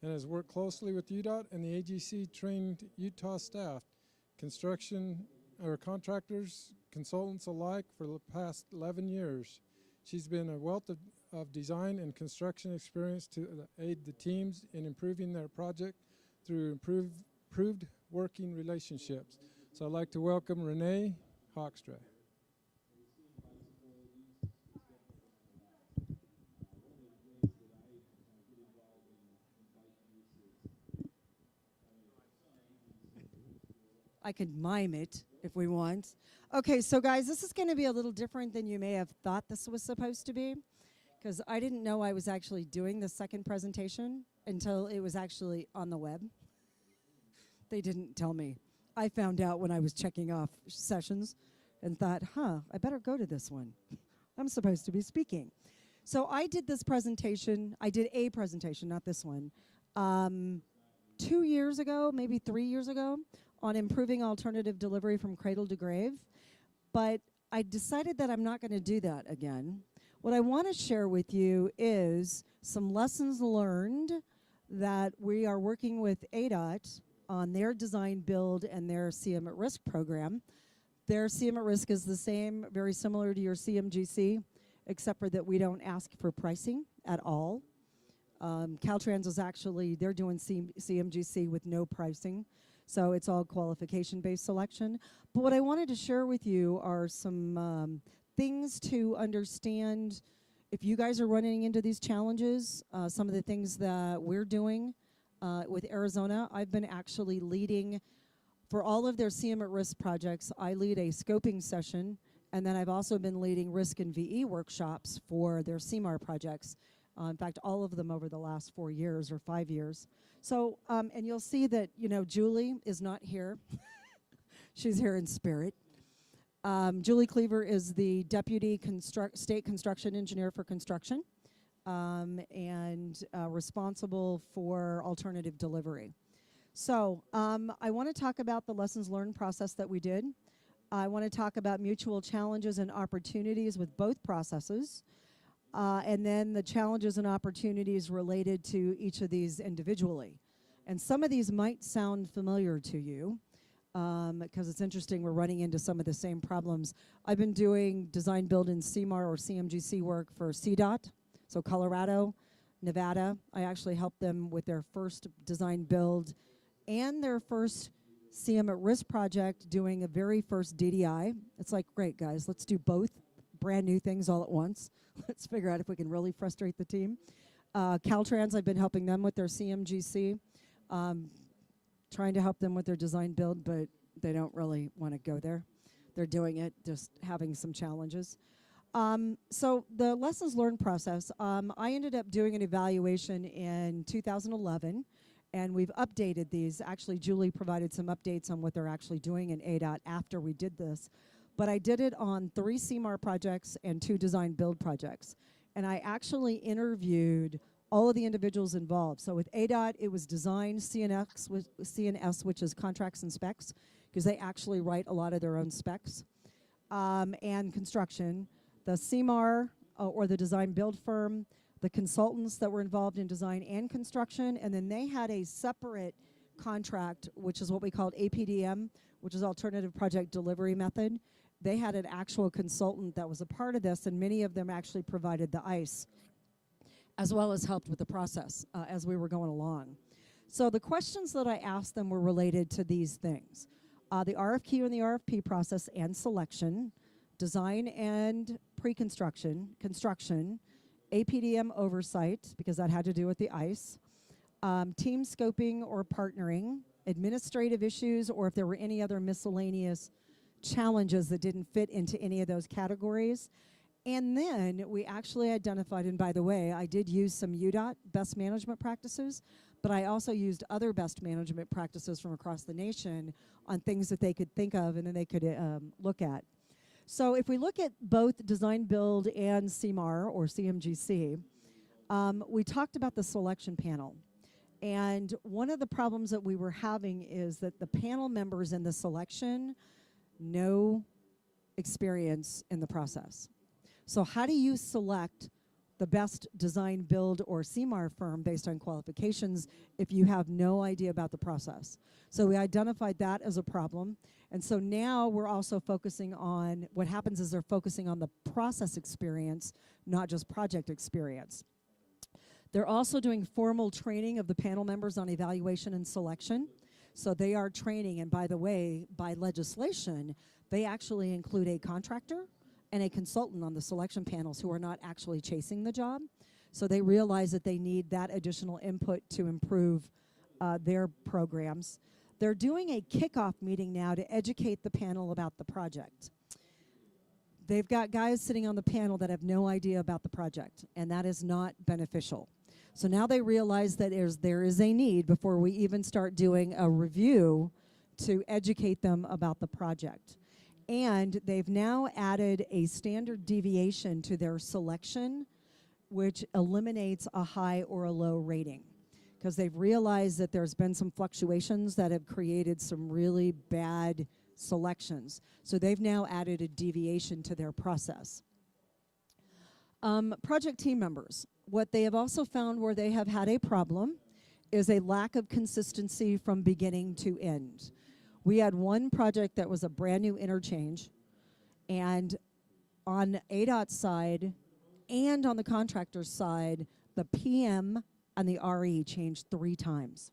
and has worked closely with Udot and the AGC-trained Utah staff, construction or contractors, consultants alike for the past 11 years. She's been a wealth of design and construction experience to aid the teams in improving their project through improved working relationships. So I'd like to welcome Renee Hoekstra. I could mime it if we want. Okay, so guys, this is going to be a little different than you may have thought this was supposed to be, because I didn't know I was actually doing the second presentation until it was actually on the web. They didn't tell me. I found out when I was checking off sessions and thought, I better go to this one. I'm supposed to be speaking. So I did this presentation. I did a presentation, not this one, 2 years ago, maybe 3 years ago, on improving alternative delivery from cradle to grave. But I decided that I'm not going to do that again. What I want to share with you is some lessons learned that we are working with ADOT on their design build and their CM at Risk program. Their CM at Risk is the same, very similar to your CMGC, except for that we don't ask for pricing at all. Caltrans is actually, they're doing CMGC with no pricing. So it's all qualification-based selection. But what I wanted to share with you are some things to understand if you guys are running into these challenges, some of the things that we're doing with Arizona. I've been actually leading, for all of their CM at Risk projects, I lead a scoping session, and then I've also been leading risk and VE workshops for their CMAR projects. In fact, all of them over the last 4 years or 5 years. So, and you'll see that, Julie is not here. She's here in spirit. Julie Cleaver is the Deputy State Construction Engineer for Construction and responsible for alternative delivery. So, I want to talk about the lessons learned process that we did. I want to talk about mutual challenges and opportunities with both processes. And then the challenges and opportunities related to each of these individually. And some of these might sound familiar to you because it's interesting, we're running into some of the same problems. I've been doing design build in CMAR or CMGC work for CDOT, so Colorado, Nevada. I actually helped them with their first design build and their first CM at Risk project doing a very first DDI. It's like, great guys, let's do both brand new things all at once. Let's figure out if we can really frustrate the team. Caltrans, I've been helping them with their CMGC, trying to help them with their design build, but they don't really want to go there. They're doing it, just having some challenges. So the lessons learned process, I ended up doing an evaluation in 2011, and we've updated these. Actually, Julie provided some updates on what they're actually doing in ADOT after we did this. But I did it on 3 CMAR projects and 2 design build projects. And I actually interviewed all of the individuals involved. So with ADOT, it was design, CNS, which is contracts and specs, because they actually write a lot of their own specs, and construction. The CMAR, or the design build firm, the consultants that were involved in design and construction, and then they had a separate contract, which is what we called APDM, which is Alternative Project Delivery Method. They had an actual consultant that was a part of this, and many of them actually provided the ICE, as well as helped with the process as we were going along. So the questions that I asked them were related to these things. The RFQ and the RFP process and selection, design and pre-construction, construction, APDM oversight, because that had to do with the ICE, team scoping or partnering, administrative issues, or if there were any other miscellaneous challenges that didn't fit into any of those categories. And then we actually identified, and by the way, I did use some UDOT best management practices, but I also used other best management practices from across the nation on things that they could think of and then they could look at. So if we look at both design build and CMAR or CMGC, we talked about the selection panel. And one of the problems that we were having is that the panel members in the selection no experience in the process. So how do you select the best design, build, or CMAR firm based on qualifications if you have no idea about the process. So we identified that as a problem. And so now we're also focusing on, what happens is they're focusing on the process experience, not just project experience. They're also doing formal training of the panel members on evaluation and selection. So they are training, and by the way, by legislation, they actually include a contractor and a consultant on the selection panels who are not actually chasing the job. So they realize that they need that additional input to improve their programs. They're doing a kickoff meeting now to educate the panel about the project. They've got guys sitting on the panel that have no idea about the project, and that is not beneficial. So now they realize that there is a need, before we even start doing a review, to educate them about the project. And they've now added a standard deviation to their selection, which eliminates a high or a low rating, because they've realized that there's been some fluctuations that have created some really bad selections. So they've now added a deviation to their process. Project team members. What they have also found where they have had a problem is a lack of consistency from beginning to end. We had one project that was a brand new interchange, and on ADOT's side and on the contractor's side, the PM and the RE changed 3 times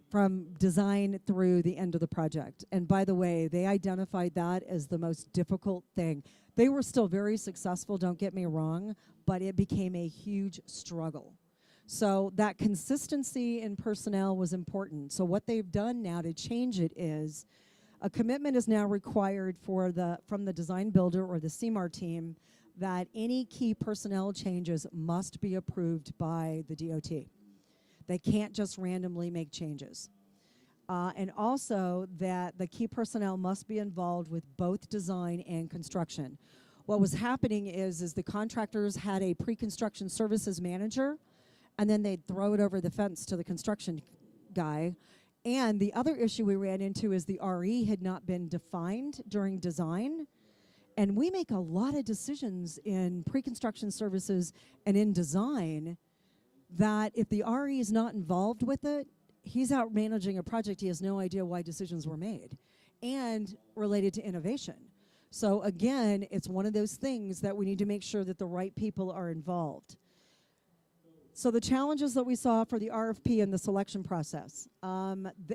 from design through the end of the project. And by the way, they identified that as the most difficult thing. They were still very successful, don't get me wrong, but it became a huge struggle. So that consistency in personnel was important. So what they've done now to change it is a commitment is now required from the design builder or the CMAR team that any key personnel changes must be approved by the DOT. They can't just randomly make changes. And also that the key personnel must be involved with both design and construction. What was happening is the contractors had a pre-construction services manager, and then they'd throw it over the fence to the construction guy. And the other issue we ran into is the RE had not been defined during design. And we make a lot of decisions in pre-construction services and in design that if the RE is not involved with it, he's out managing a project, he has no idea why decisions were made, and related to innovation. So again, it's one of those things that we need to make sure that the right people are involved. So the challenges that we saw for the RFP and the selection process,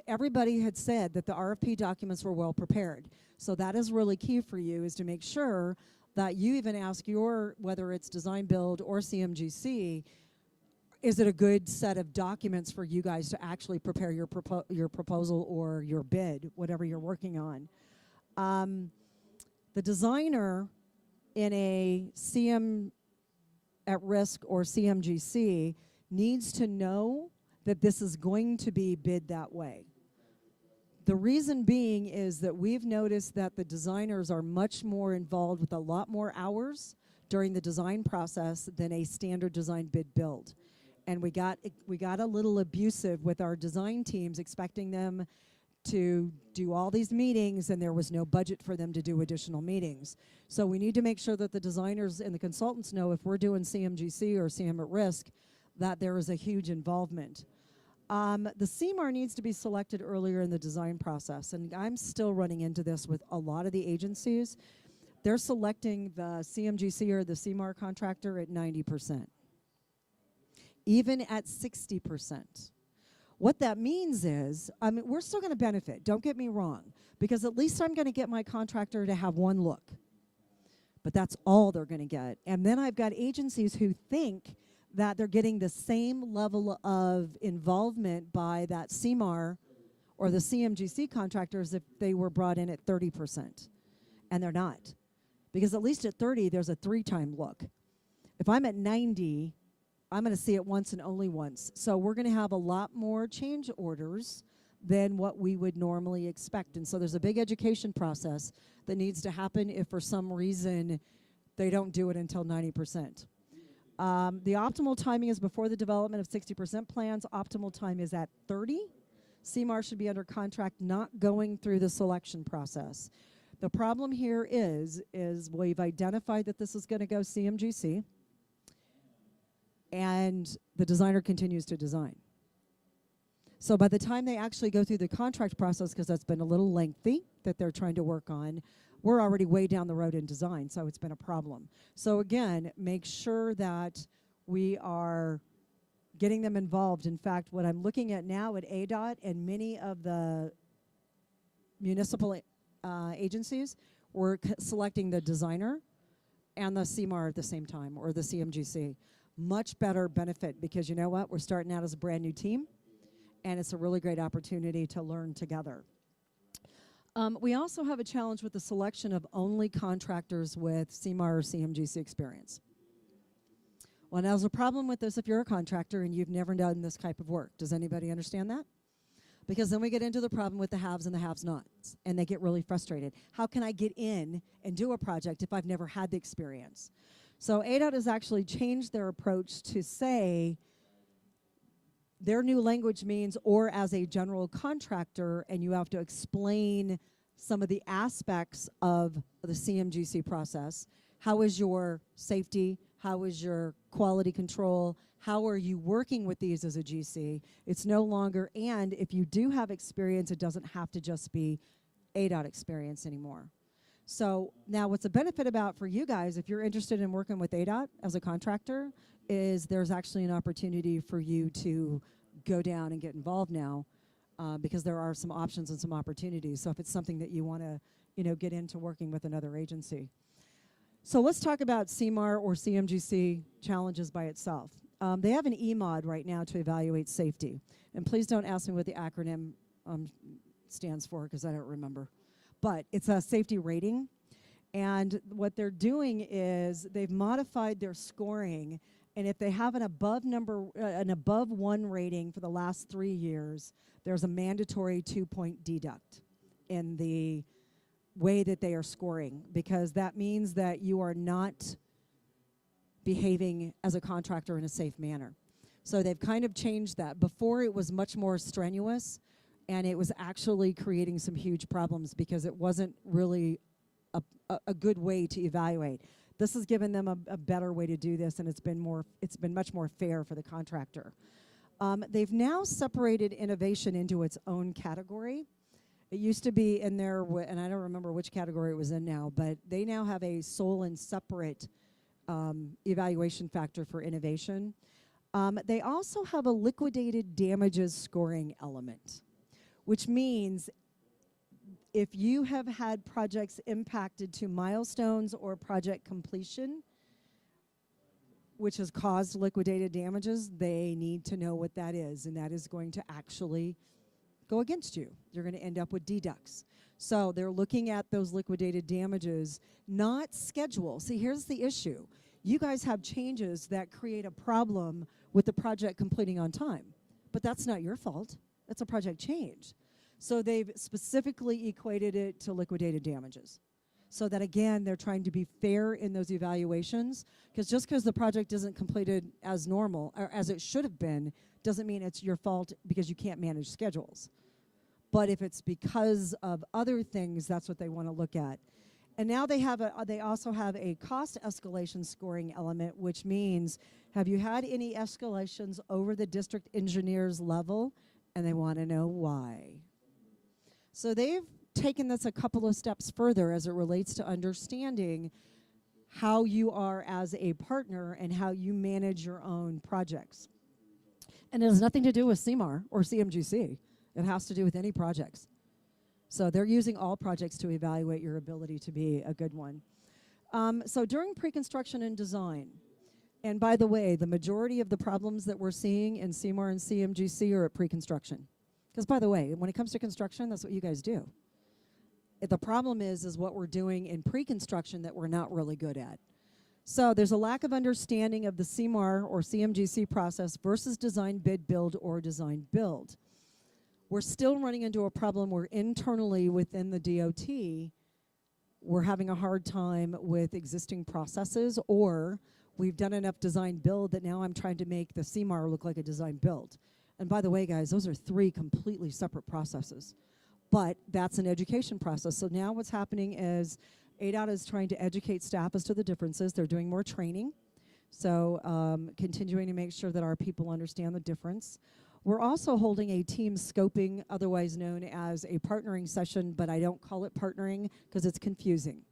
everybody had said that the RFP documents were well prepared. So that is really key for you, is to make sure that you even ask whether it's design build or CMGC, is it a good set of documents for you guys to actually prepare your proposal or your bid, whatever you're working on. The designer in a CM at risk or CMGC needs to know that this is going to be bid that way. The reason being is that we've noticed that the designers are much more involved with a lot more hours during the design process than a standard design bid build. And we got a little abusive with our design teams, expecting them to do all these meetings, and there was no budget for them to do additional meetings. So we need to make sure that the designers and the consultants know, if we're doing CMGC or CM at risk, that there is a huge involvement. The CMAR needs to be selected earlier in the design process, and I'm still running into this with a lot of the agencies. They're selecting the CMGC or the CMAR contractor at 90%, even at 60%. What that means is, we're still going to benefit, don't get me wrong, because at least I'm going to get my contractor to have one look. But that's all they're going to get. And then I've got agencies who think that they're getting the same level of involvement by that CMAR or the CMGC contractors if they were brought in at 30%. And they're not. Because at least at 30, there's a 3-time look. If I'm at 90, I'm going to see it once and only once. So we're going to have a lot more change orders than what we would normally expect. And so there's a big education process that needs to happen if for some reason they don't do it until 90%. The optimal timing is before the development of 60% plans. Optimal time is at 30. CMAR should be under contract, not going through the selection process. The problem here is we've identified that this is going to go CMGC, and the designer continues to design. So by the time they actually go through the contract process, because that's been a little lengthy that they're trying to work on, we're already way down the road in design, so it's been a problem. So again, make sure that we are getting them involved. In fact, what I'm looking at now at ADOT and many of the municipal agencies, we're selecting the designer and the CMAR at the same time, or the CMGC. Much better benefit, because you know what? We're starting out as a brand new team, and it's a really great opportunity to learn together. We also have a challenge with the selection of only contractors with CMAR or CMGC experience. Well, now there's a problem with this if you're a contractor and you've never done this type of work. Does anybody understand that? Because then we get into the problem with the haves and the have-nots, and they get really frustrated. How can I get in and do a project if I've never had the experience? So ADOT has actually changed their approach to say their new language means, or as a general contractor, and you have to explain some of the aspects of the CMGC process. How is your safety? How is your quality control? How are you working with these as a GC? It's no longer, and if you do have experience, it doesn't have to just be ADOT experience anymore. So now what's a benefit about for you guys, if you're interested in working with ADOT as a contractor, is there's actually an opportunity for you to go down and get involved now, because there are some options and some opportunities. So if it's something that you want to, get into working with another agency. So let's talk about CMAR or CMGC challenges by itself. They have an EMOD right now to evaluate safety. And please don't ask me what the acronym stands for, because I don't remember. But it's a safety rating. And what they're doing is they've modified their scoring. And if they have an above 1 rating for the last 3 years, there's a mandatory 2-point deduct in the way that they are scoring, because that means that you are not behaving as a contractor in a safe manner. So they've kind of changed that. Before, it was much more strenuous, and it was actually creating some huge problems because it wasn't really a good way to evaluate. This has given them a better way to do this, and it's been much more fair for the contractor. They've now separated innovation into its own category. It used to be in there, and I don't remember which category it was in now, but they now have a sole and separate evaluation factor for innovation. They also have a liquidated damages scoring element, which means if you have had projects impacted to milestones or project completion, which has caused liquidated damages, they need to know what that is, and that is going to actually go against you. You're going to end up with deducts. So they're looking at those liquidated damages, not schedule. See, here's the issue. You guys have changes that create a problem with the project completing on time, but that's not your fault. That's a project change. So they've specifically equated it to liquidated damages, so that, again, they're trying to be fair in those evaluations, because just because the project isn't completed as normal or as it should have been doesn't mean it's your fault because you can't manage schedules. But if it's because of other things, that's what they want to look at. And now they also have a cost escalation scoring element, which means, have you had any escalations over the district engineer's level? And they want to know why. So they've taken this a couple of steps further as it relates to understanding how you are as a partner and how you manage your own projects. And it has nothing to do with CMAR or CMGC. It has to do with any projects. So they're using all projects to evaluate your ability to be a good one. So during pre-construction and design, and by the way, the majority of the problems that we're seeing in CMAR and CMGC are at pre-construction. Because by the way, when it comes to construction, that's what you guys do. The problem is what we're doing in pre-construction that we're not really good at. So there's a lack of understanding of the CMAR or CMGC process versus design bid build or design build. We're still running into a problem where internally within the DOT, we're having a hard time with existing processes, or we've done enough design build that now I'm trying to make the CMAR look like a design build. And by the way, guys, those are 3 completely separate processes. but that's an education process. So now what's happening is ADOT is trying to educate staff as to the differences. They're doing more training. So continuing to make sure that our people understand the difference. We're also holding a team scoping, otherwise known as a partnering session, but I don't call it partnering because it's confusing.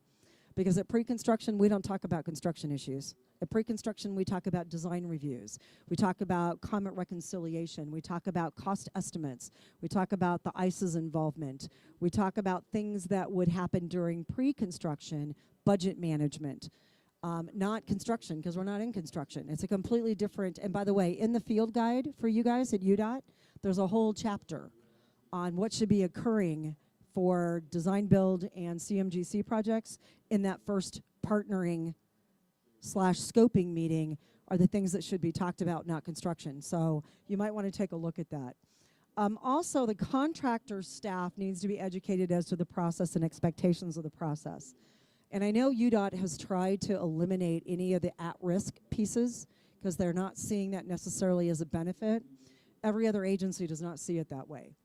Because at pre-construction, we don't talk about construction issues. At pre-construction, we talk about design reviews. We talk about comment reconciliation. We talk about cost estimates. We talk about the ICE's involvement. We talk about things that would happen during pre-construction, budget management. Not construction, because we're not in construction. It's a completely different, and by the way, in the field guide for you guys at Udot, there's a whole chapter on what should be occurring for design build and CMGC projects in that first partnering / scoping meeting are the things that should be talked about, not construction. So you might want to take a look at that. Also, the contractor staff needs to be educated as to the process and expectations of the process. And I know UDOT has tried to eliminate any of the at-risk pieces because they're not seeing that necessarily as a benefit. Every other agency does not see it that way.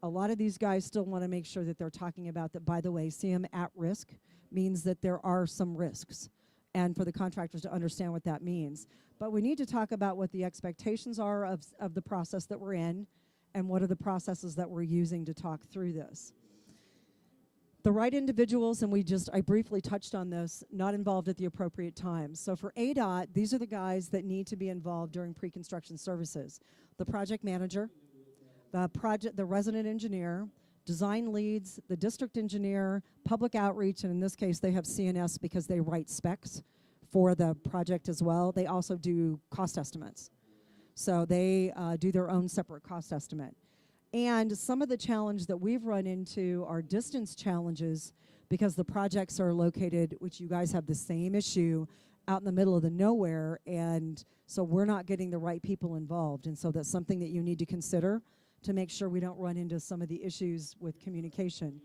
A lot of these guys still want to make sure that they're talking about that, by the way, CM at risk means that there are some risks, and for the contractors to understand what that means. But we need to talk about what the expectations are of the process that we're in and what are the processes that we're using to talk through this. The right individuals, and I briefly touched on this, not involved at the appropriate times. So for ADOT, these are the guys that need to be involved during pre-construction services. The project manager, the resident engineer, design leads, the district engineer, public outreach, and in this case they have CNS because they write specs for the project as well. They also do cost estimates. So they do their own separate cost estimate. And some of the challenge that we've run into are distance challenges because the projects are located, which you guys have the same issue, out in the middle of the nowhere, and so we're not getting the right people involved. And so that's something that you need to consider to make sure we don't run into some of the issues with communication.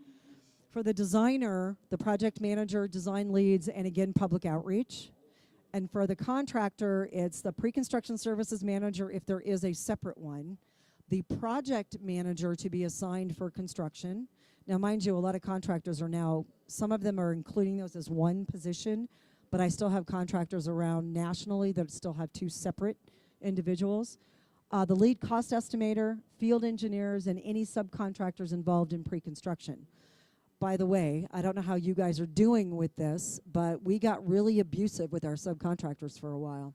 For the designer, the project manager, design leads, and again, public outreach. And for the contractor, it's the pre-construction services manager if there is a separate one, the project manager to be assigned for construction. Now, mind you, a lot of contractors are now, some of them are including those as one position, but I still have contractors around nationally that still have two separate individuals. The lead cost estimator, field engineers, and any subcontractors involved in pre-construction. By the way, I don't know how you guys are doing with this, but we got really abusive with our subcontractors for a while.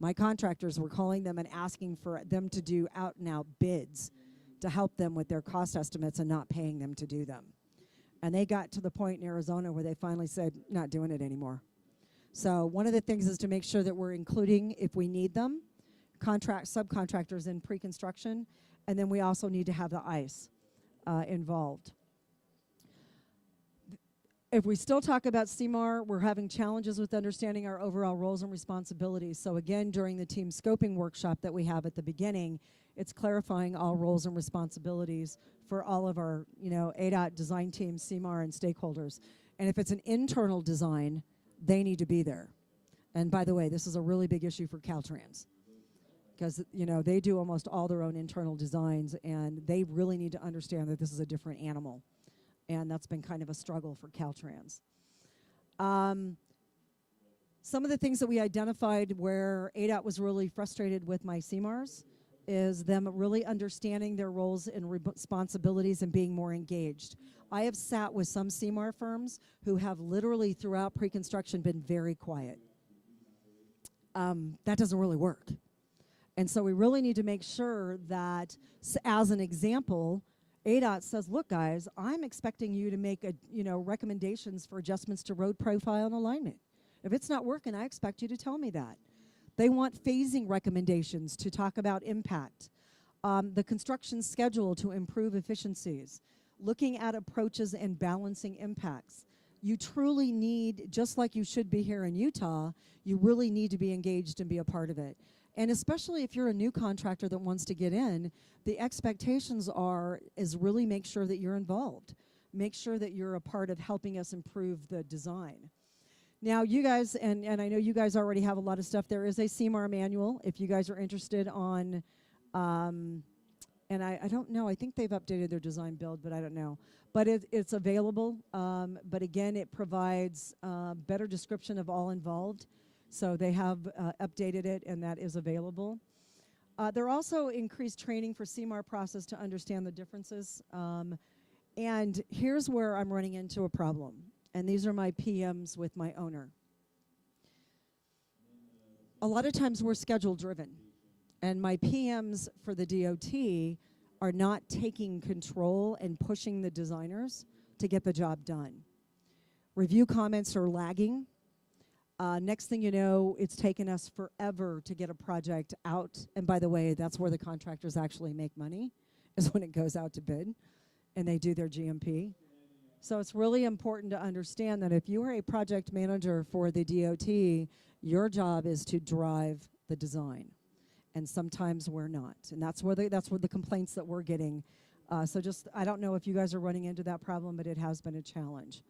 My contractors were calling them and asking for them to do out-and-out bids to help them with their cost estimates and not paying them to do them. And they got to the point in Arizona where they finally said, not doing it anymore. So one of the things is to make sure that we're including, if we need them, subcontractors in pre-construction, and then we also need to have the ICE involved. If we still talk about CMAR, we're having challenges with understanding our overall roles and responsibilities. So again, during the team scoping workshop that we have at the beginning, it's clarifying all roles and responsibilities for all of our, ADOT design team, CMAR, and stakeholders. And if it's an internal design, they need to be there. And by the way, this is a really big issue for Caltrans because, they do almost all their own internal designs, and they really need to understand that this is a different animal. And that's been kind of a struggle for Caltrans. Some of the things that we identified where ADOT was really frustrated with my CMARs is them really understanding their roles and responsibilities and being more engaged. I have sat with some CMAR firms who have literally throughout pre-construction been very quiet. That doesn't really work. And so we really need to make sure that, as an example, ADOT says, look, guys, I'm expecting you to make recommendations for adjustments to road profile and alignment. If it's not working, I expect you to tell me that. They want phasing recommendations to talk about impact, the construction schedule to improve efficiencies, looking at approaches and balancing impacts. You truly need, just like you should be here in Utah, you really need to be engaged and be a part of it. And especially if you're a new contractor that wants to get in, the expectations is really make sure that you're involved. Make sure that you're a part of helping us improve the design. Now, you guys, and I know you guys already have a lot of stuff. There is a CMAR manual if you guys are interested on And I don't know. I think they've updated their design build, but I don't know. But it's available. But again, it provides better description of all involved. So they have updated it, and that is available. There also increased training for CMAR process to understand the differences. And here's where I'm running into a problem. And these are my PMs with my owner. A lot of times we're schedule driven. And my PMs for the DOT are not taking control and pushing the designers to get the job done. Review comments are lagging. Next thing you know, it's taken us forever to get a project out. And by the way, that's where the contractors actually make money, is when it goes out to bid and they do their GMP. So it's really important to understand that if you are a project manager for the DOT, your job is to drive the design. And sometimes we're not. And that's where the complaints that we're getting. So just, I don't know if you guys are running into that problem, but it has been a challenge.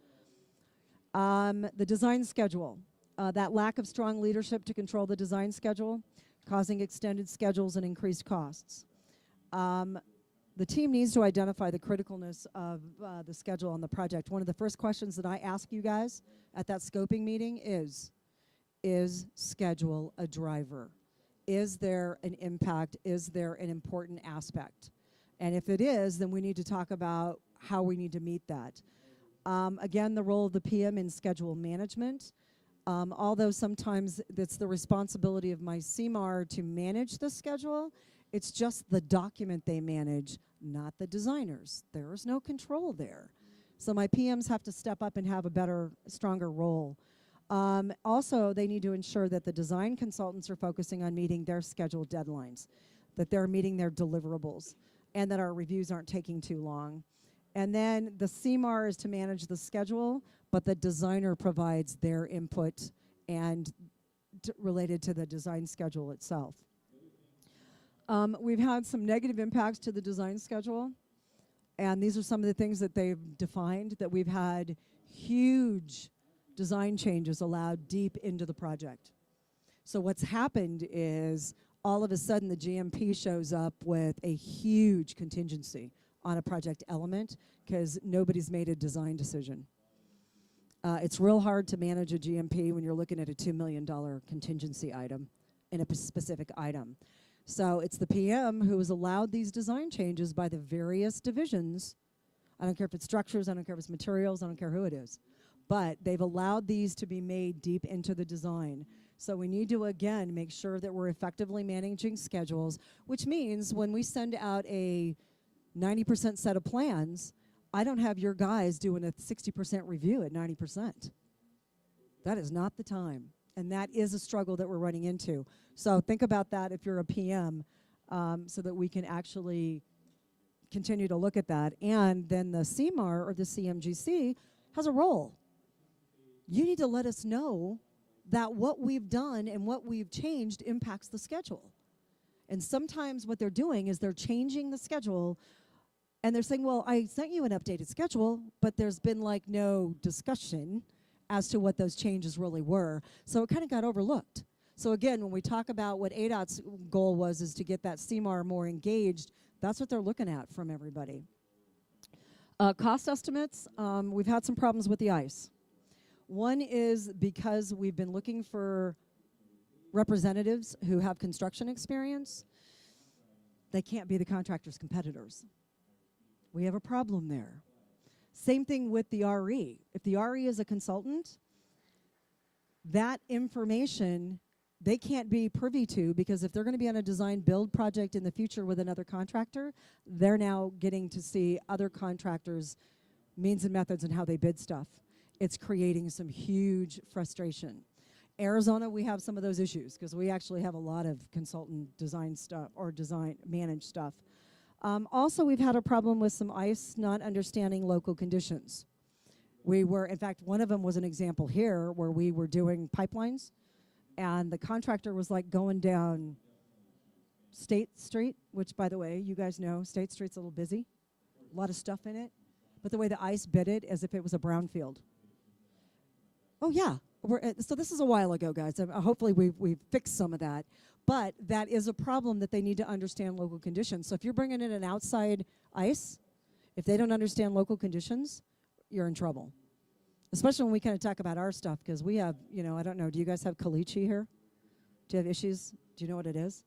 The design schedule. That lack of strong leadership to control the design schedule, causing extended schedules and increased costs. The team needs to identify the criticalness of the schedule on the project. One of the first questions that I ask you guys at that scoping meeting is schedule a driver? Is there an impact? Is there an important aspect? And if it is, then we need to talk about how we need to meet that. Again, the role of the PM in schedule management. Although sometimes it's the responsibility of my CMAR to manage the schedule, it's just the document they manage, not the designers. There is no control there. So my PMs have to step up and have a better, stronger role. Also, they need to ensure that the design consultants are focusing on meeting their scheduled deadlines, that they're meeting their deliverables, and that our reviews aren't taking too long. And then the CMAR is to manage the schedule, but the designer provides their input and related to the design schedule itself. We've had some negative impacts to the design schedule, and these are some of the things that they've defined, that we've had huge design changes allowed deep into the project. So what's happened is all of a sudden the GMP shows up with a huge contingency on a project element because nobody's made a design decision. It's real hard to manage a GMP when you're looking at a $2 million contingency item in a specific item. So it's the PM who has allowed these design changes by the various divisions. I don't care if it's structures, I don't care if it's materials, I don't care who it is. But they've allowed these to be made deep into the design. So we need to, again, make sure that we're effectively managing schedules, which means when we send out a 90% set of plans, I don't have your guys doing a 60% review at 90%. That is not the time. And that is a struggle that we're running into. So think about that if you're a PM, so that we can actually continue to look at that. And then the CMAR or the CMGC has a role. You need to let us know that what we've done and what we've changed impacts the schedule. And sometimes what they're doing is they're changing the schedule and they're saying, well, I sent you an updated schedule, but there's been like no discussion as to what those changes really were. So it kind of got overlooked. So again, when we talk about what ADOT's goal was, is to get that CMAR more engaged, that's what they're looking at from everybody. Cost estimates, we've had some problems with the ICE. One is because we've been looking for representatives who have construction experience. They can't be the contractor's competitors. We have a problem there. Same thing with the RE. If the RE is a consultant, that information they can't be privy to, because if they're going to be on a design build project in the future with another contractor, they're now getting to see other contractors' means and methods and how they bid stuff. It's creating some huge frustration. Arizona, we have some of those issues because we actually have a lot of consultant design stuff or design managed stuff. Also, we've had a problem with some ICE not understanding local conditions. We were, in fact, one of them was an example here where we were doing pipelines and the contractor was like going down State Street, which, by the way, you guys know State Street's a little busy, a lot of stuff in it. But the way the ICE bid it, as if it was a brownfield. Oh yeah, so this is a while ago, guys. Hopefully we've fixed some of that. But that is a problem that they need to understand local conditions. So if you're bringing in an outside ice, if they don't understand local conditions, you're in trouble. Especially when we kind of talk about our stuff, because we have, I don't know, do you guys have caliche here? Do you have issues? Do you know what it is?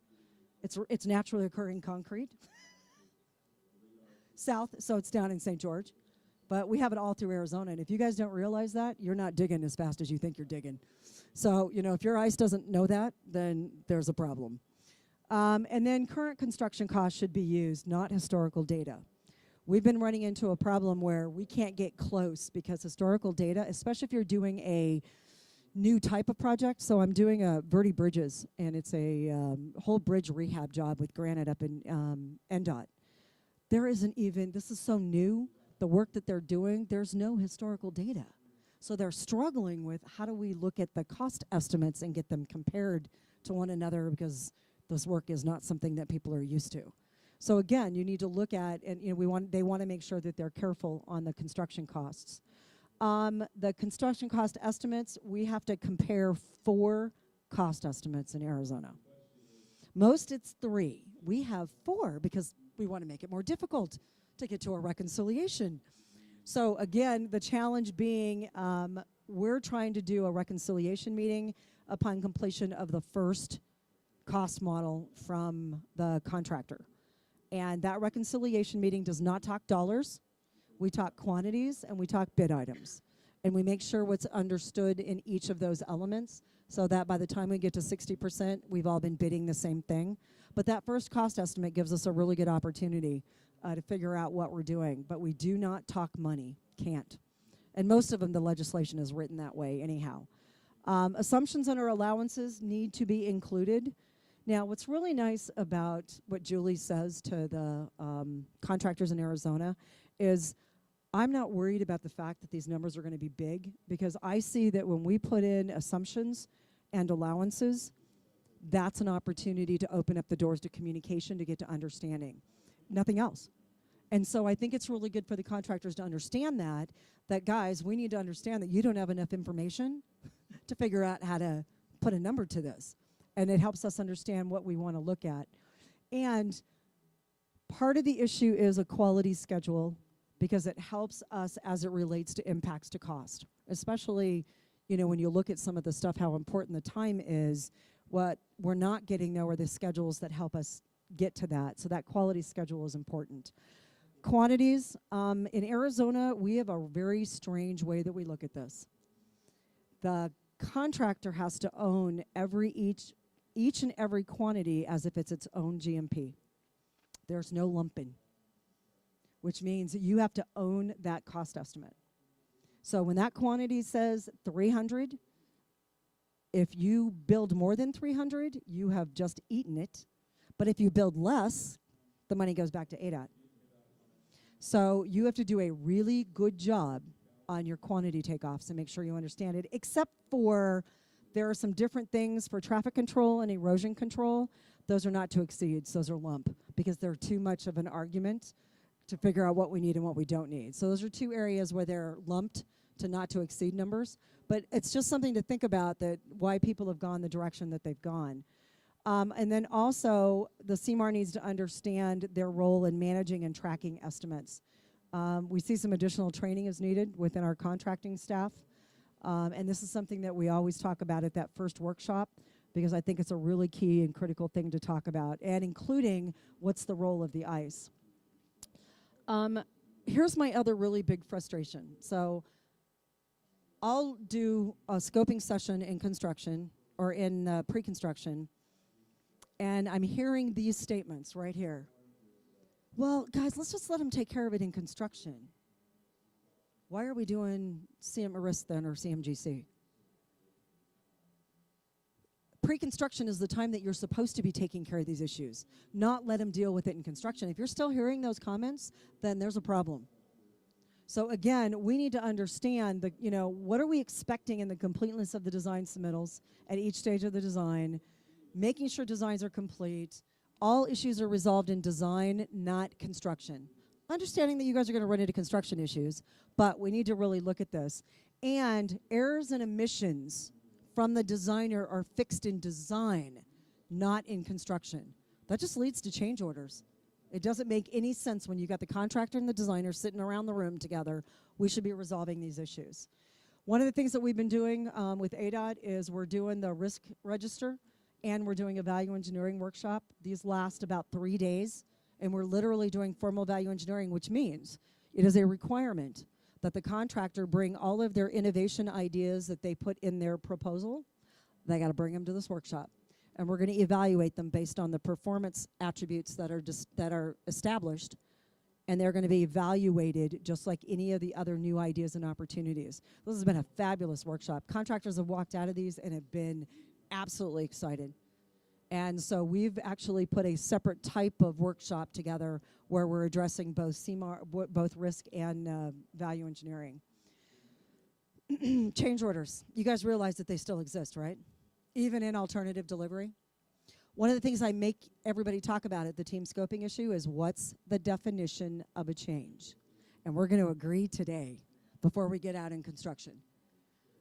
It's naturally occurring concrete. South, so it's down in St. George. But we have it all through Arizona. And if you guys don't realize that, you're not digging as fast as you think you're digging. So, if your ice doesn't know that, then there's a problem. And then current construction costs should be used, not historical data. We've been running into a problem where we can't get close because historical data, especially if you're doing a new type of project. So I'm doing a Verde Bridges, and it's a whole bridge rehab job with granite up in NDOT. There isn't even, this is so new, the work that they're doing, there's no historical data. So they're struggling with how do we look at the cost estimates and get them compared to one another, because this work is not something that people are used to. So again, you need to look at, and they want to make sure that they're careful on the construction costs. The construction cost estimates, we have to compare 4 cost estimates in Arizona. Most it's 3. We have 4 because we want to make it more difficult to get to a reconciliation. So again, the challenge being we're trying to do a reconciliation meeting upon completion of the first cost model from the contractor. And that reconciliation meeting does not talk dollars. We talk quantities and we talk bid items. And we make sure what's understood in each of those elements so that by the time we get to 60%, we've all been bidding the same thing. But that first cost estimate gives us a really good opportunity to figure out what we're doing. But we do not talk money, can't. And most of them, the legislation is written that way anyhow. Assumptions under allowances need to be included. Now, what's really nice about what Julie says to the contractors in Arizona is I'm not worried about the fact that these numbers are going to be big, because I see that when we put in assumptions and allowances, that's an opportunity to open up the doors to communication, to get to understanding. Nothing else. And so I think it's really good for the contractors to understand that guys, we need to understand that you don't have enough information to figure out how to put a number to this. And it helps us understand what we want to look at. And part of the issue is a quality schedule, because it helps us as it relates to impacts to cost, especially, when you look at some of the stuff, how important the time is. What we're not getting, though, are the schedules that help us get to that. So that quality schedule is important. Quantities, in Arizona, we have a very strange way that we look at this. The contractor has to own each and every quantity as if it's its own GMP. There's no lumping, which means that you have to own that cost estimate. So when that quantity says 300, if you build more than 300, you have just eaten it. But if you build less, the money goes back to ADOT. So you have to do a really good job on your quantity takeoffs and make sure you understand it, except for there are some different things for traffic control and erosion control. Those are not to exceed, those are lump, because they're too much of an argument to figure out what we need and what we don't need. So those are 2 areas where they're lumped to not to exceed numbers. But it's just something to think about, that why people have gone the direction that they've gone. And then also, the CMAR needs to understand their role in managing and tracking estimates. We see some additional training is needed within our contracting staff. And this is something that we always talk about at that first workshop, because I think it's a really key and critical thing to talk about, and including what's the role of the ICE. Here's my other really big frustration. So I'll do a scoping session in construction or in pre-construction, and I'm hearing these statements right here. Well, guys, let's just let them take care of it in construction. Why are we doing CMRIS then, or CMGC? Pre-construction is the time that you're supposed to be taking care of these issues, not let them deal with it in construction. If you're still hearing those comments, then there's a problem. So again, we need to understand what are we expecting in the completeness of the design submittals at each stage of the design, making sure designs are complete. All issues are resolved in design, not construction. Understanding that you guys are going to run into construction issues, but we need to really look at this. And errors and omissions from the designer are fixed in design, not in construction. That just leads to change orders. It doesn't make any sense when you got the contractor and the designer sitting around the room together. We should be resolving these issues. One of the things that we've been doing with ADOT is we're doing the risk register and we're doing a value engineering workshop. These last about 3 days, and we're literally doing formal value engineering, which means it is a requirement that the contractor bring all of their innovation ideas that they put in their proposal. They got to bring them to this workshop. And we're going to evaluate them based on the performance attributes that are established, and they're going to be evaluated just like any of the other new ideas and opportunities. This has been a fabulous workshop. Contractors have walked out of these and have been absolutely excited. And so we've actually put a separate type of workshop together where we're addressing both both risk and value engineering. Change orders. You guys realize that they still exist, right? Even in alternative delivery. One of the things I make everybody talk about at the team scoping issue is what's the definition of a change? And we're going to agree today before we get out in construction.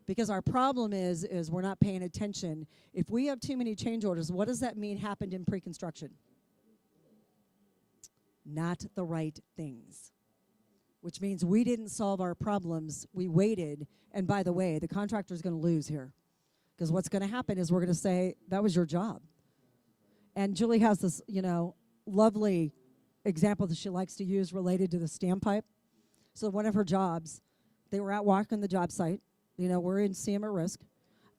Because our problem is we're not paying attention. If we have too many change orders, what does that mean happened in pre-construction? Not the right things. Which means we didn't solve our problems. We waited. And by the way, the contractor's going to lose here. Because what's going to happen is we're going to say, that was your job. And Julie has this, lovely example that she likes to use related to the standpipe. So one of her jobs, they were out walking the job site. We're in CM at risk.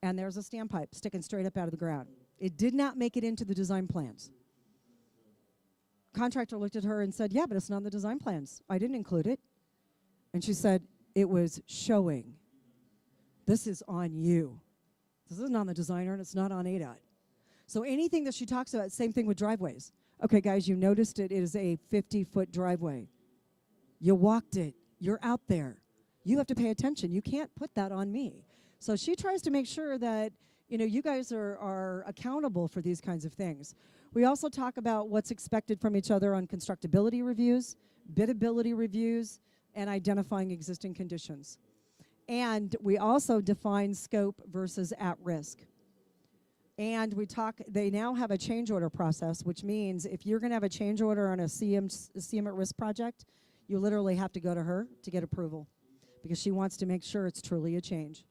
And there's a standpipe sticking straight up out of the ground. It did not make it into the design plans. Contractor looked at her and said, yeah, but it's not in the design plans. I didn't include it. And she said, it was showing. This is on you. This isn't on the designer, and it's not on ADOT. So anything that she talks about, same thing with driveways. Okay, guys, you noticed it. It is a 50-foot driveway. You walked it. You're out there. You have to pay attention. You can't put that on me. So she tries to make sure that, you guys are accountable for these kinds of things. We also talk about what's expected from each other on constructability reviews, biddability reviews, and identifying existing conditions. And we also define scope versus at risk. And they now have a change order process, which means if you're going to have a change order on a CM at risk project, you literally have to go to her to get approval because she wants to make sure it's truly a change.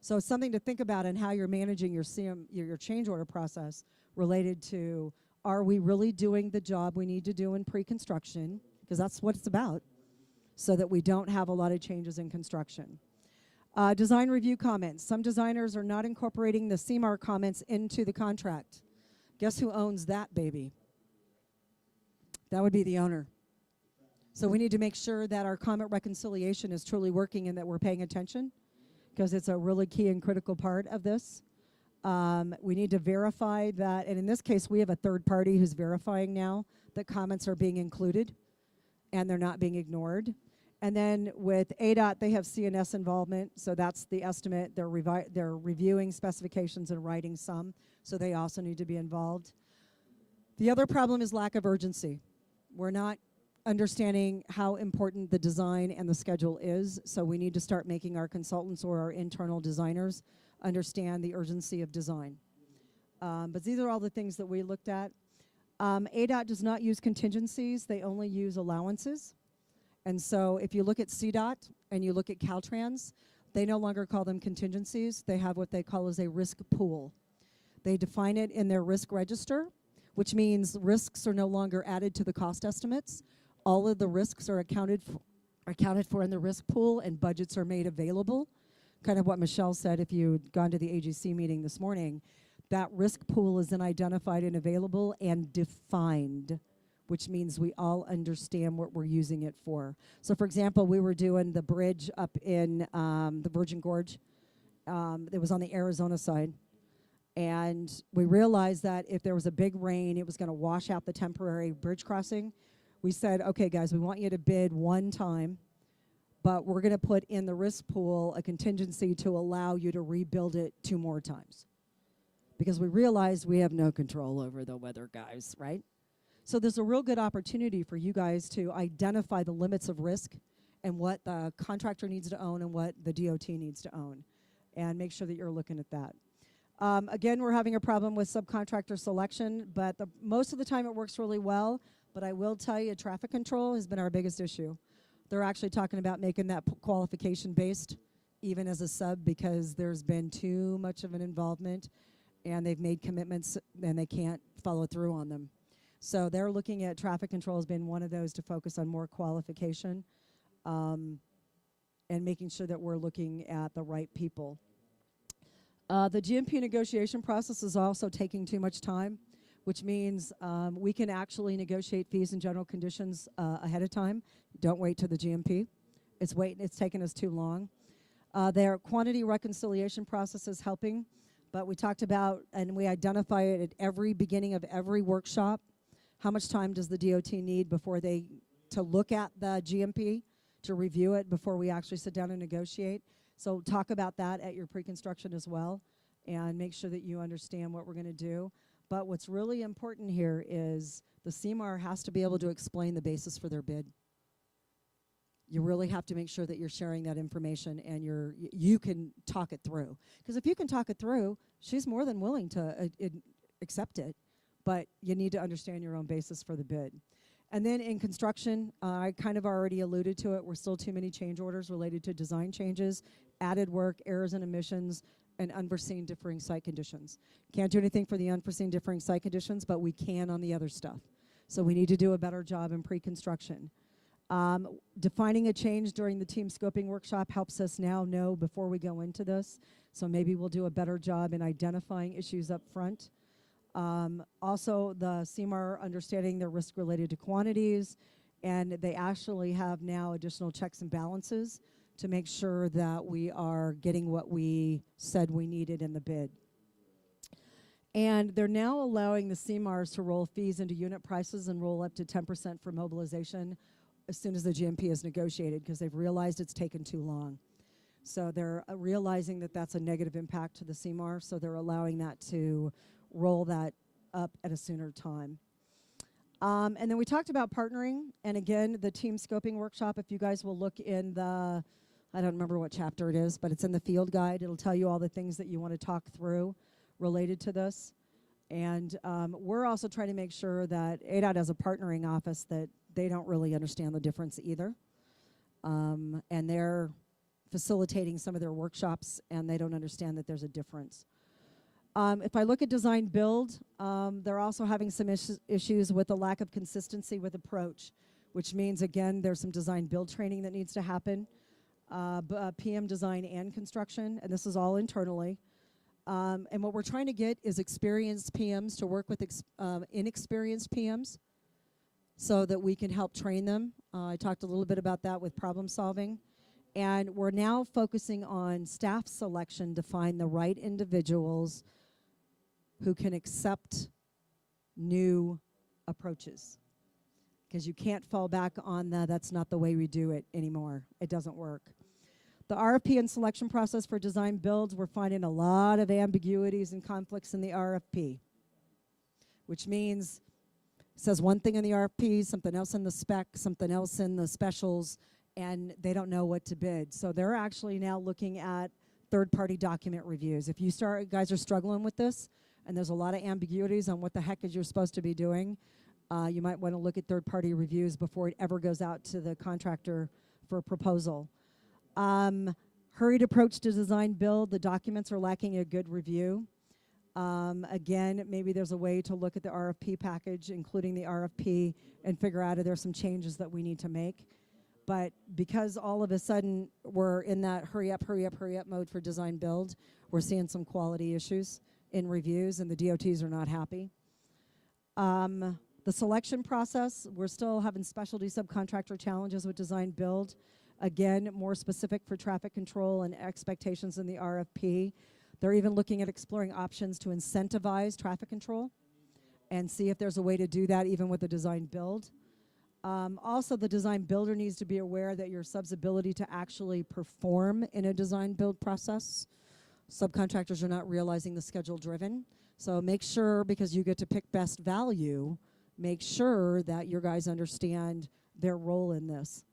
So it's something to think about in how you're managing your change order process related to, are we really doing the job we need to do in pre-construction? Because that's what it's about, so that we don't have a lot of changes in construction. Design review comments. Some designers are not incorporating the CMAR comments into the contract. Guess who owns that baby? That would be the owner. So we need to make sure that our comment reconciliation is truly working and that we're paying attention, because it's a really key and critical part of this. We need to verify that, and in this case, we have a third party who's verifying now that comments are being included and they're not being ignored. And then with ADOT, they have CNS involvement, so that's the estimate. They're reviewing specifications and writing some, so they also need to be involved. The other problem is lack of urgency. We're not understanding how important the design and the schedule is, so we need to start making our consultants or our internal designers understand the urgency of design. But these are all the things that we looked at. ADOT does not use contingencies. They only use allowances. And so if you look at CDOT and you look at Caltrans, they no longer call them contingencies. They have what they call as a risk pool. They define it in their risk register, which means risks are no longer added to the cost estimates. All of the risks are accounted for in the risk pool, and budgets are made available. Kind of what Michelle said if you'd gone to the AGC meeting this morning. That risk pool is then identified and available and defined, which means we all understand what we're using it for. So for example, we were doing the bridge up in the Virgin Gorge. It was on the Arizona side. And we realized that if there was a big rain, it was going to wash out the temporary bridge crossing. We said, okay, guys, we want you to bid one time, but we're going to put in the risk pool a contingency to allow you to rebuild it 2 more times. Because we realized we have no control over the weather, guys, right? So there's a real good opportunity for you guys to identify the limits of risk and what the contractor needs to own and what the DOT needs to own, and make sure that you're looking at that. Again, we're having a problem with subcontractor selection, but most of the time it works really well. But I will tell you, traffic control has been our biggest issue. They're actually talking about making that qualification based, even as a sub, because there's been too much of an involvement, and they've made commitments and they can't follow through on them. So they're looking at traffic control as being one of those to focus on more qualification, and making sure that we're looking at the right people. The GMP negotiation process is also taking too much time, which means we can actually negotiate fees and general conditions ahead of time. Don't wait till the GMP. It's taken us too long. Their quantity reconciliation process is helping, but we talked about and we identify it at every beginning of every workshop. How much time does the DOT need to look at the GMP, to review it before we actually sit down and negotiate? So talk about that at your pre-construction as well, and make sure that you understand what we're going to do. But what's really important here is the CMAR has to be able to explain the basis for their bid. You really have to make sure that you're sharing that information and you can talk it through. Because if you can talk it through, she's more than willing to accept it. But you need to understand your own basis for the bid. And then in construction, I kind of already alluded to it. We're still too many change orders related to design changes, added work, errors and omissions, and unforeseen differing site conditions. Can't do anything for the unforeseen differing site conditions, but we can on the other stuff. So we need to do a better job in pre-construction. Defining a change during the team scoping workshop helps us now know before we go into this. So maybe we'll do a better job in identifying issues up front. Also, the CMAR understanding their risk related to quantities, and they actually have now additional checks and balances to make sure that we are getting what we said we needed in the bid. And they're now allowing the CMARs to roll fees into unit prices and roll up to 10% for mobilization as soon as the GMP is negotiated, because they've realized it's taken too long. So they're realizing that that's a negative impact to the CMAR, so they're allowing that to roll that up at a sooner time. And then we talked about partnering, and again, the team scoping workshop, if you guys will look in the, I don't remember what chapter it is, but it's in the field guide. It'll tell you all the things that you want to talk through related to this. And we're also trying to make sure that ADOT has a partnering office that they don't really understand the difference either. And they're facilitating some of their workshops, and they don't understand that there's a difference. If I look at design build, they're also having some issues with the lack of consistency with approach, which means, again, there's some design build training that needs to happen, PM design and construction, and this is all internally. And what we're trying to get is experienced PMs to work with inexperienced PMs so that we can help train them. I talked a little bit about that with problem solving. And we're now focusing on staff selection to find the right individuals who can accept new approaches. Because you can't fall back on that's not the way we do it anymore. It doesn't work. The RFP and selection process for design builds, we're finding a lot of ambiguities and conflicts in the RFP, which means it says one thing in the RFP, something else in the spec, something else in the specials, and they don't know what to bid. So they're actually now looking at third-party document reviews. If you guys are struggling with this, and there's a lot of ambiguities on what the heck is you're supposed to be doing, you might want to look at third-party reviews before it ever goes out to the contractor for a proposal. Hurried approach to design build, the documents are lacking a good review. Again, maybe there's a way to look at the RFP package, including the RFP, and figure out if there's some changes that we need to make. But because all of a sudden we're in that hurry up mode for design build, we're seeing some quality issues in reviews, and the DOTs are not happy. The selection process, we're still having specialty subcontractor challenges with design build. Again, more specific for traffic control and expectations in the RFP. They're even looking at exploring options to incentivize traffic control and see if there's a way to do that even with the design build. Also, the design builder needs to be aware that your sub's ability to actually perform in a design build process. Subcontractors are not realizing the schedule driven. So make sure, because you get to pick best value, make sure that your guys understand their role in this.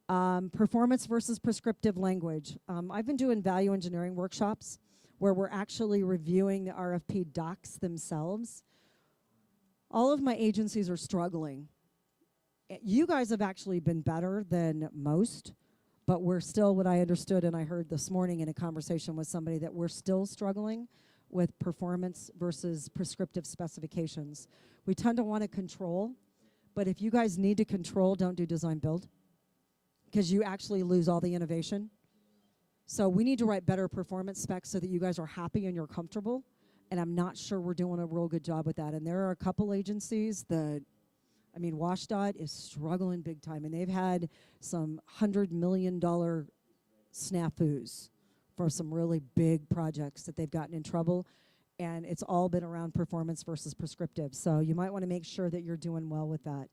Performance versus prescriptive language. I've been doing value engineering workshops where we're actually reviewing the RFP docs themselves. All of my agencies are struggling. You guys have actually been better than most, but we're still, what I understood and I heard this morning in a conversation with somebody, that we're still struggling with performance versus prescriptive specifications. We tend to want to control, but if you guys need to control, don't do design build, because you actually lose all the innovation. So we need to write better performance specs so that you guys are happy and you're comfortable, and I'm not sure we're doing a real good job with that. And there are a couple agencies that, I mean, WashDOT is struggling big time, and they've had some $100 million snafus for some really big projects that they've gotten in trouble, and it's all been around performance versus prescriptive. So you might want to make sure that you're doing well with that.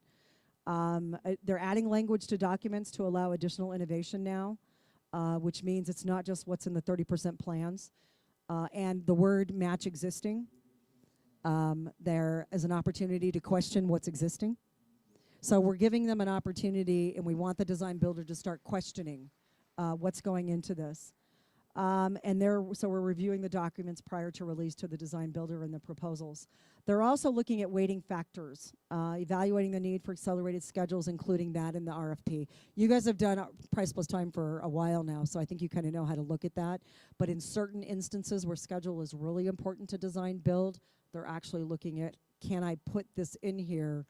They're adding language to documents to allow additional innovation now, which means it's not just what's in the 30% plans. And the word match existing, there is an opportunity to question what's existing. So we're giving them an opportunity, and we want the design builder to start questioning what's going into this. So we're reviewing the documents prior to release to the design builder and the proposals. They're also looking at weighting factors, evaluating the need for accelerated schedules, including that in the RFP. You guys have done price plus time for a while now, so I think you kind of know how to look at that. But in certain instances where schedule is really important to design build, they're actually looking at, can I put this in here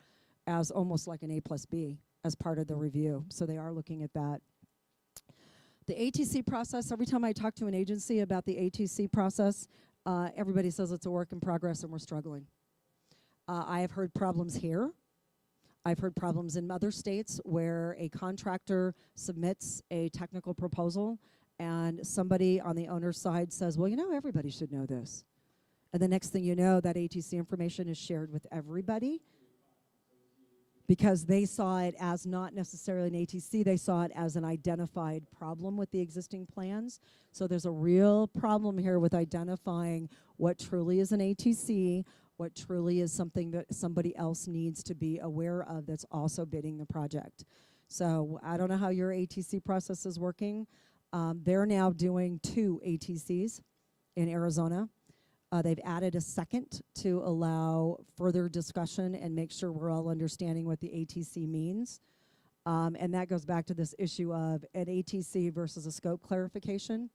as almost like an A plus B as part of the review? So they are looking at that. The ATC process, every time I talk to an agency about the ATC process, everybody says it's a work in progress and we're struggling. I have heard problems here. I've heard problems in other states where a contractor submits a technical proposal and somebody on the owner's side says, well, you know, everybody should know this. And the next thing you know, that ATC information is shared with everybody, because they saw it as not necessarily an ATC, they saw it as an identified problem with the existing plans. So there's a real problem here with identifying what truly is an ATC, what truly is something that somebody else needs to be aware of that's also bidding the project. So I don't know how your ATC process is working. They're now doing 2 ATCs in Arizona. They've added a second to allow further discussion and make sure we're all understanding what the ATC means. And that goes back to this issue of an ATC versus a scope clarification.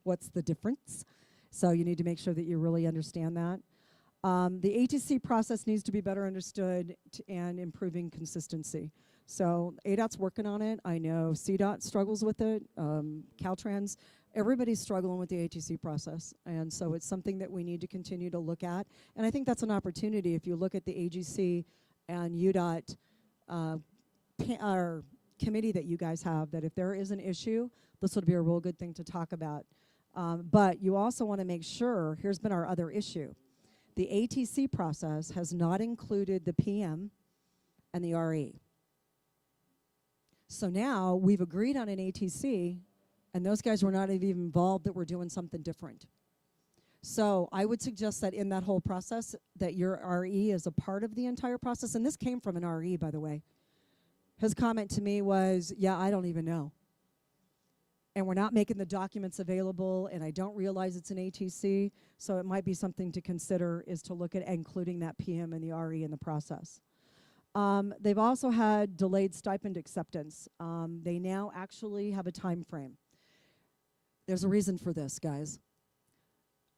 What's the difference? So you need to make sure that you really understand that. The ATC process needs to be better understood and improving consistency. So ADOT's working on it. I know CDOT struggles with it, Caltrans. Everybody's struggling with the ATC process, and so it's something that we need to continue to look at. And I think that's an opportunity. If you look at the AGC and UDOT committee that you guys have, that if there is an issue, this would be a real good thing to talk about. But you also want to make sure, here's been our other issue. The ATC process has not included the PM and the RE. So now we've agreed on an ATC, and those guys were not even involved that we're doing something different. So I would suggest that in that whole process, that your RE is a part of the entire process. And this came from an RE, by the way. His comment to me was, yeah, I don't even know. And we're not making the documents available, and I don't realize it's an ATC. So it might be something to consider, is to look at including that PM and the RE in the process. They've also had delayed stipend acceptance. They now actually have a time frame. There's a reason for this, guys.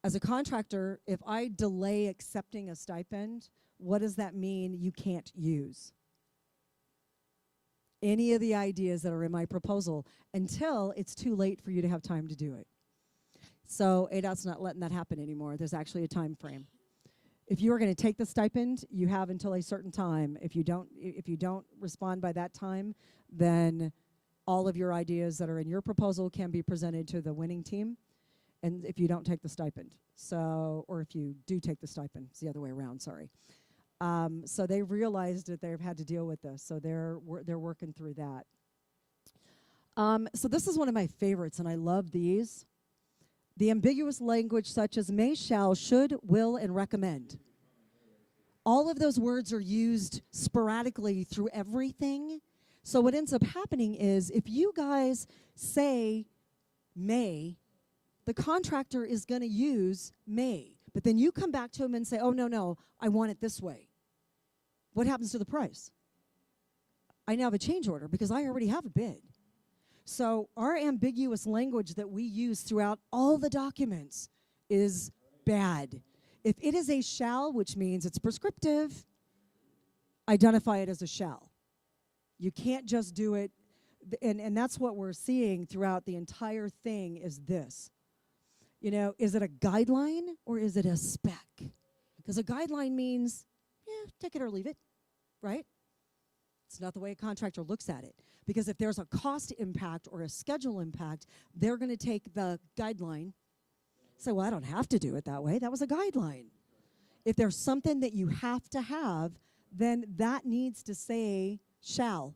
As a contractor, if I delay accepting a stipend, what does that mean you can't use? Any of the ideas that are in my proposal until it's too late for you to have time to do it. So ADOT's not letting that happen anymore. There's actually a time frame. If you are going to take the stipend, you have until a certain time. If you don't respond by that time, then all of your ideas that are in your proposal can be presented to the winning team, and if you don't take the stipend. So, or if you do take the stipend, it's the other way around, sorry. So they realized that they've had to deal with this, so they're working through that. So this is one of my favorites, and I love these. The ambiguous language such as may, shall, should, will, and recommend. All of those words are used sporadically through everything. So what ends up happening is if you guys say may the contractor is going to use may. But then you come back to him and say, oh, no, I want it this way. What happens to the price? I now have a change order because I already have a bid. So our ambiguous language that we use throughout all the documents is bad. If it is a shall, which means it's prescriptive, identify it as a shall. You can't just do it, and that's what we're seeing throughout the entire thing is this. You know, is it a guideline or is it a spec? Because a guideline means, yeah, take it or leave it, right? It's not the way a contractor looks at it. Because if there's a cost impact or a schedule impact, they're going to take the guideline, say, well, I don't have to do it that way. That was a guideline. If there's something that you have to have, then that needs to say shall.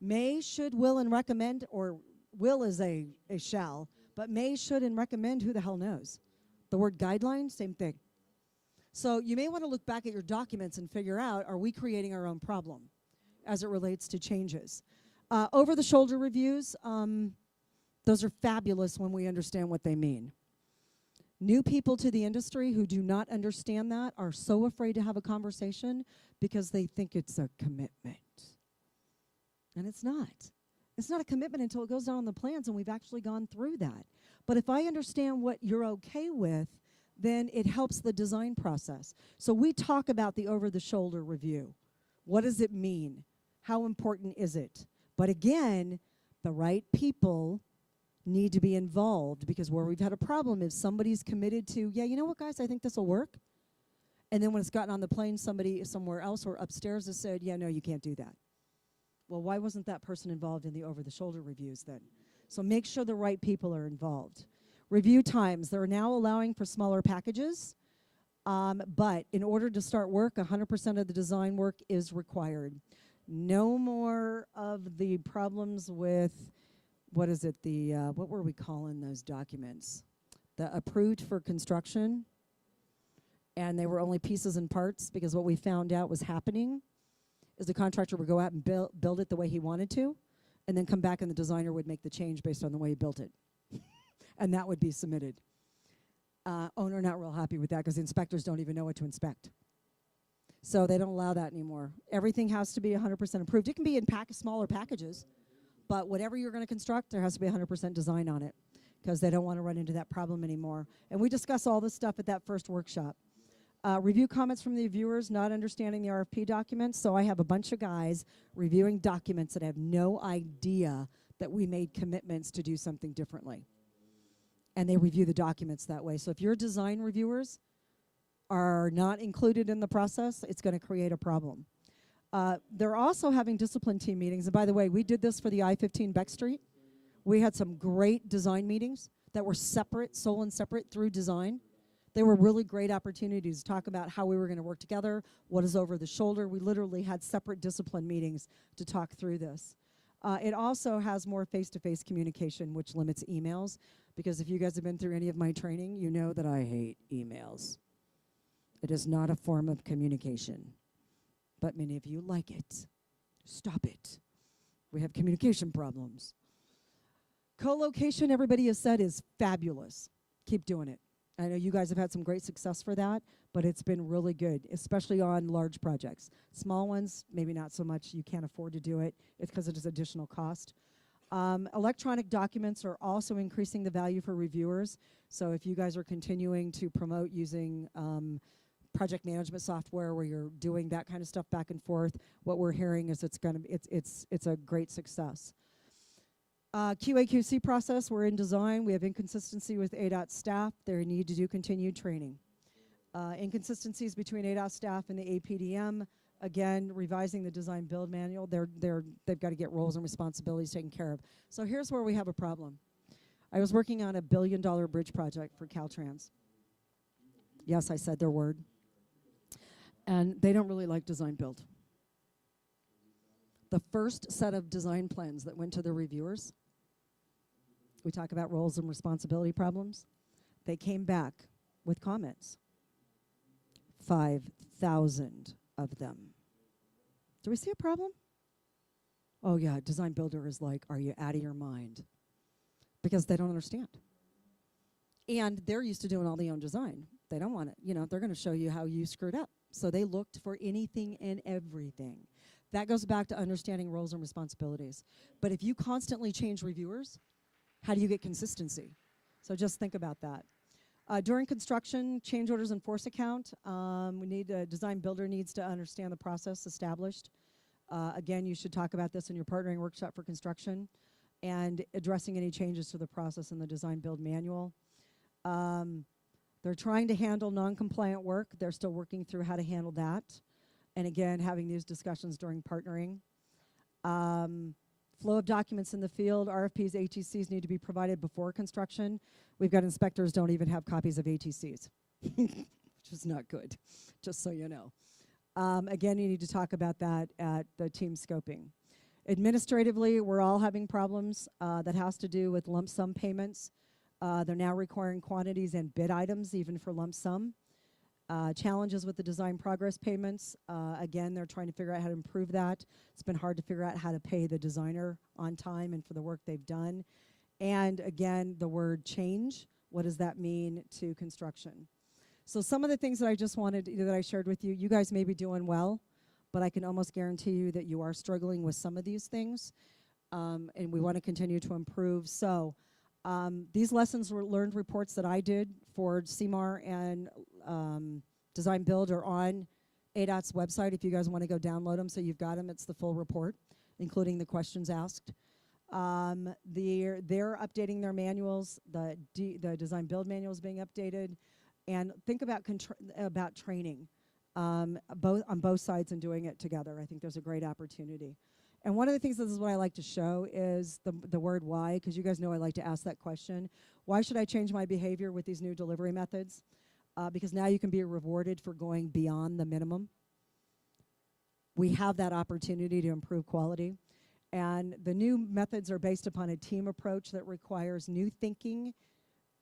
May, should, will, and recommend, or will is a shall, but may, should, and recommend, who the hell knows? The word guideline, same thing. So you may want to look back at your documents and figure out, are we creating our own problem as it relates to changes? Over-the-shoulder reviews, those are fabulous when we understand what they mean. New people to the industry who do not understand that are so afraid to have a conversation because they think it's a commitment. And it's not. It's not a commitment until it goes down on the plans and we've actually gone through that. But if I understand what you're okay with, then it helps the design process. So we talk about the over-the-shoulder review. What does it mean? How important is it? But again, the right people need to be involved, because where we've had a problem is somebody's committed to, yeah, you know what, guys, I think this will work. And then when it's gotten on the plane, somebody somewhere else or upstairs has said, yeah, no, you can't do that. Well, why wasn't that person involved in the over-the-shoulder reviews then? So make sure the right people are involved. Review times, they're now allowing for smaller packages, but in order to start work, 100% of the design work is required. No more of the problems with, what is it, what were we calling those documents? The approved for construction, and they were only pieces and parts, because what we found out was happening is the contractor would go out and build it the way he wanted to, and then come back and the designer would make the change based on the way he built it. And that would be submitted. Owner not real happy with that because the inspectors don't even know what to inspect. So they don't allow that anymore. Everything has to be 100% approved. It can be in smaller packages, but whatever you're going to construct, there has to be 100% design on it, because they don't want to run into that problem anymore. And we discuss all this stuff at that first workshop. Review comments from the viewers not understanding the RFP documents. So I have a bunch of guys reviewing documents that have no idea that we made commitments to do something differently. And they review the documents that way. So if your design reviewers are not included in the process, it's going to create a problem. They're also having discipline team meetings. And by the way, we did this for the I-15 Beck Street. We had some great design meetings that were separate, sole and separate through design. They were really great opportunities to talk about how we were going to work together, what is over the shoulder. We literally had separate discipline meetings to talk through this. It also has more face-to-face communication, which limits emails, because if you guys have been through any of my training, you know that I hate emails. It is not a form of communication, but many of you like it. Stop it. We have communication problems. Co-location, everybody has said, is fabulous. Keep doing it. I know you guys have had some great success for that, but it's been really good, especially on large projects. Small ones, maybe not so much. You can't afford to do it. It's because it is additional cost. Electronic documents are also increasing the value for reviewers. So if you guys are continuing to promote using project management software where you're doing that kind of stuff back and forth, what we're hearing is it's a great success. QA/QC process, we're in design. We have inconsistency with ADOT staff. They need to do continued training. Inconsistencies between ADOT staff and the APDM. Again, revising the design build manual. They've got to get roles and responsibilities taken care of. So here's where we have a problem. I was working on a $1 billion bridge project for Caltrans. Yes, I said their word. And they don't really like design build. The first set of design plans that went to the reviewers, we talk about roles and responsibility problems, they came back with comments. 5,000 of them. Do we see a problem? Oh yeah, design builder is like, are you out of your mind? Because they don't understand. And they're used to doing all their own design. They don't want it. You know, they're going to show you how you screwed up. So they looked for anything and everything. That goes back to understanding roles and responsibilities. But if you constantly change reviewers, how do you get consistency? So just think about that. During construction, change orders and force account, we need a design builder needs to understand the process established. Again, you should talk about this in your partnering workshop for construction and addressing any changes to the process in the design build manual. They're trying to handle non-compliant work. They're still working through how to handle that. And again, having these discussions during partnering. Flow of documents in the field, RFPs, ATCs need to be provided before construction. We've got inspectors don't even have copies of ATCs, which is not good, just so you know. Again, you need to talk about that at the team scoping. Administratively, we're all having problems that has to do with lump sum payments. They're now requiring quantities and bid items, even for lump sum. Challenges with the design progress payments. Again, they're trying to figure out how to improve that. It's been hard to figure out how to pay the designer on time and for the work they've done. And again, the word change, what does that mean to construction? So some of the things that I just wanted, that I shared with you, you guys may be doing well, but I can almost guarantee you that you are struggling with some of these things. And we want to continue to improve. So these lessons were learned reports that I did for CMAR and Design Build are on ADOT's website if you guys want to go download them. So you've got them. It's the full report, including the questions asked. They're updating their manuals. The Design Build manual is being updated. And think about training on both sides and doing it together. I think there's a great opportunity. And one of the things, this is what I like to show, is the word why, because you guys know I like to ask that question. Why should I change my behavior with these new delivery methods? Because now you can be rewarded for going beyond the minimum. We have that opportunity to improve quality. And the new methods are based upon a team approach that requires new thinking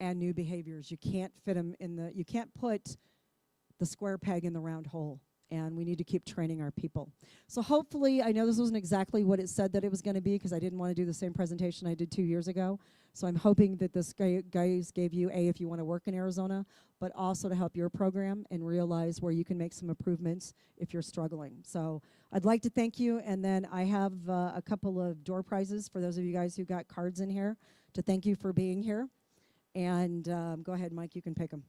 and new behaviors. You can't fit them you can't put the square peg in the round hole. And we need to keep training our people. So hopefully, I know this wasn't exactly what it said that it was going to be, because I didn't want to do the same presentation I did 2 years ago. So I'm hoping that this guys gave you, if you want to work in Arizona, but also to help your program and realize where you can make some improvements if you're struggling. So I'd like to thank you, and then I have a couple of door prizes for those of you guys who got cards in here to thank you for being here. And go ahead, Mike, you can pick them.